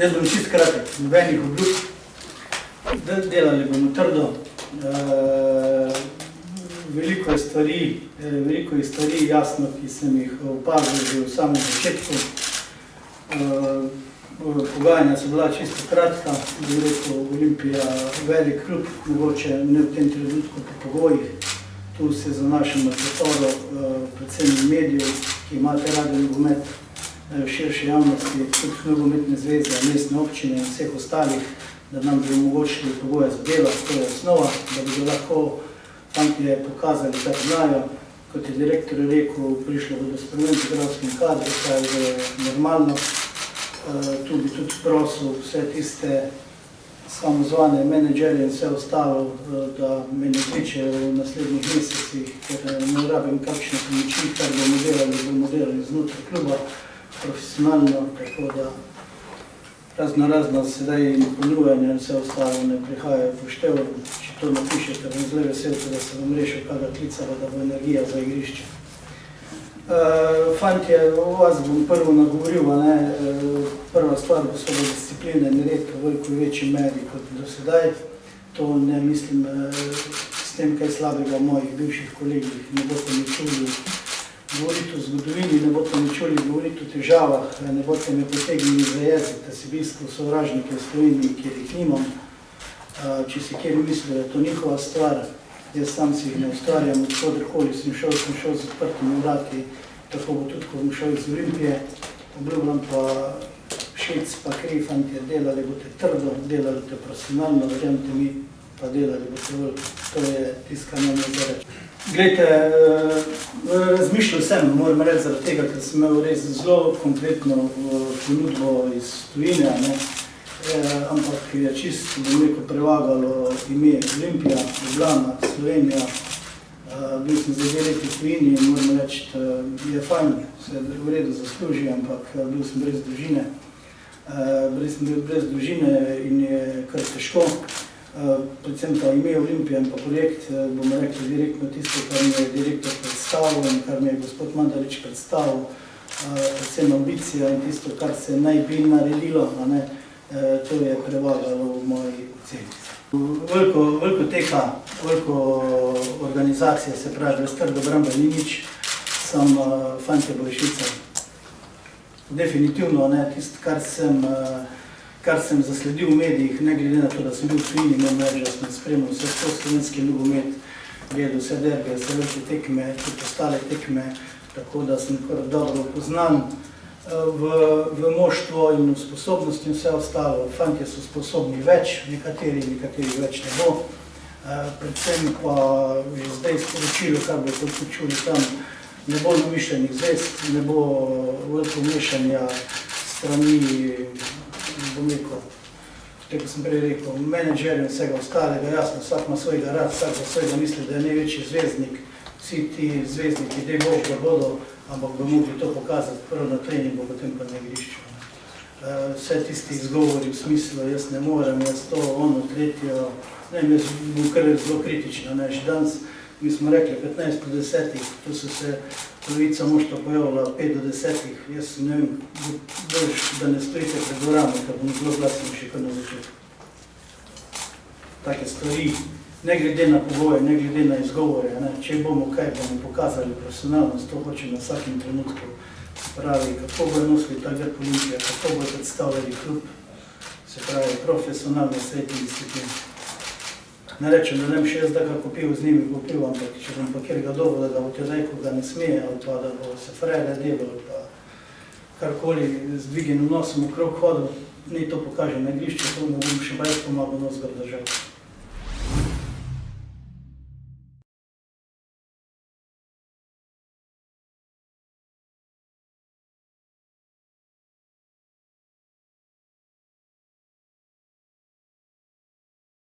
Jaz bom čist kratek, nobenih obljub. Delali bomo trdo. Veliko je stvari jasno, ki sem jih opazil že v samem začetku. Pogajanja so bila čisto kratka, bi rekel, Olimpija velik klub, mogoče ne v tem trenutku po pogojih. Tu se zanašam na podporo predvsem medijev, ki imate radi nogomet, širše javnosti, tudi nogometne zveze, mestne občine in vseh ostalih, da nam bi omogočili pogoje za delo, to je osnova, da bi lahko fantje pokazali, kaj znajo. Kot je direktor rekel, prišlo bo do sprememb v igralskem kadru, kaj je normalno. Tu bi tudi prosil vse tiste samozvane menedžerje in vse ostalo, da me ne kličejo v naslednjih mesecih, ker ne rabim kakšne pomoči, kar bomo delali znotraj kluba profesionalno, tako da razno sedaj ponujanje in vse ostalo ne prihajajo poštev. Če to napišete, bom zelo vesel, da se bom rešil kada klicala, da bo energija za igrišče. Fantje, o vas bom prvo nagovoril, prva stvar bo svoje discipline, neredko v veliko večji meri kot do sedaj. To ne mislim s tem kaj slabega mojih bivših kolegih, ne boste mi čuli govoriti o zgodovini, ne boste mi čuli govoriti o težavah, ne boste me potegnili za jezik, da si bistvo sovražnike v Sloveniji, kjer jih nimam. Če si kjer misli, da je to njihova stvar, jaz sam si jih ne ustvarjam, odkoderkoli sem šel z odprtimi vrati, tako bo tudi, ko bom šel iz Olimpije. Obljubljam pa šec, pa kri, fantje, delali boste trdo, delali boste profesionalno, verjamte mi, pa delali boste veliko. To je tiskanje zareč. Glejte, razmišljal sem, moram reči zaradi tega, ker sem imel res zelo konkretno ponudbo iz tujine, ampak je čisto, bom rekel, prevagalo ime Olimpija, Ljubljana, Slovenija. Bil sem zdaj 2 leti v tujini in moram reči, je fajn, se v redu zasluži, ampak bil sem brez družine. Brez družine in je kar težko. Predvsem pa ime Olimpija in pa projekt, bomo rekli direktno tisto, kar mi je direktor predstavil in kar mi je gospod Mandarič predstavil, predvsem ambicija in tisto, kar se naj bi naredilo, to je prevagalo v moji oceni. Veliko teka, veliko organizacije, se pravi, brez trga obramba ni nič, sam fantje bojo Švicar. Definitivno, tisto, kar sem zasledil v medijih, ne glede na to, da sem bil v tujini, moram reči, da sem spremljal vse slovenski nogomet, gledal vse derbe, vse velike tekme, tudi ostale tekme, tako da sem kar dobro poznan v moštvo in v sposobnosti in vse ostalo. Fantje so sposobni več, nekateri več ne bo. Predvsem pa že zdaj sporočilo, kar bo tudi čuli tam, ne bo namišljenih zvest, ne bo veliko mešanja strani, bom rekel, tako sem prej rekel, menedžerjev in vsega ostalega, jasno, vsak ima svojega rad, vsak za svojega misli, da je največji zvezdnik, vsi ti zvezdniki, dej Bog, da bodo, ampak bo mogli to pokazati prvo na treningu, potem pa na igrišču. Vse tisti izgovori v smislu, jaz ne morem, jaz to, ono, tretjo, jaz bom kar zelo kritična, že danes mi smo rekli 15-10, tu so se polovica moštva pojavila 5-10, jaz ne vem, boljš, da ne stojite pred dvorano, ker bom zelo glasen še kar na začetku. Take stvari, ne glede na pogoje, ne glede na izgovore, če bomo kaj, bomo pokazali profesionalnost, to hočem na vsakem trenutku. Pravi, kako bojo nosili ta grb Olimpija, kako bojo predstavljali klub, se pravi, profesionalno srednji disciplin. Ne rečem, da nem še jaz da kako pil z njimi popil, ampak če bom pa kjer ga dobo, da ga bote daj, ko ga ne smeje, ali pa da bo se frajle delo, ali pa karkoli z dvigenim nosom okrog hodil, ni to pokaže na igrišču, to mu bom še bolj pomagal nos ga držati.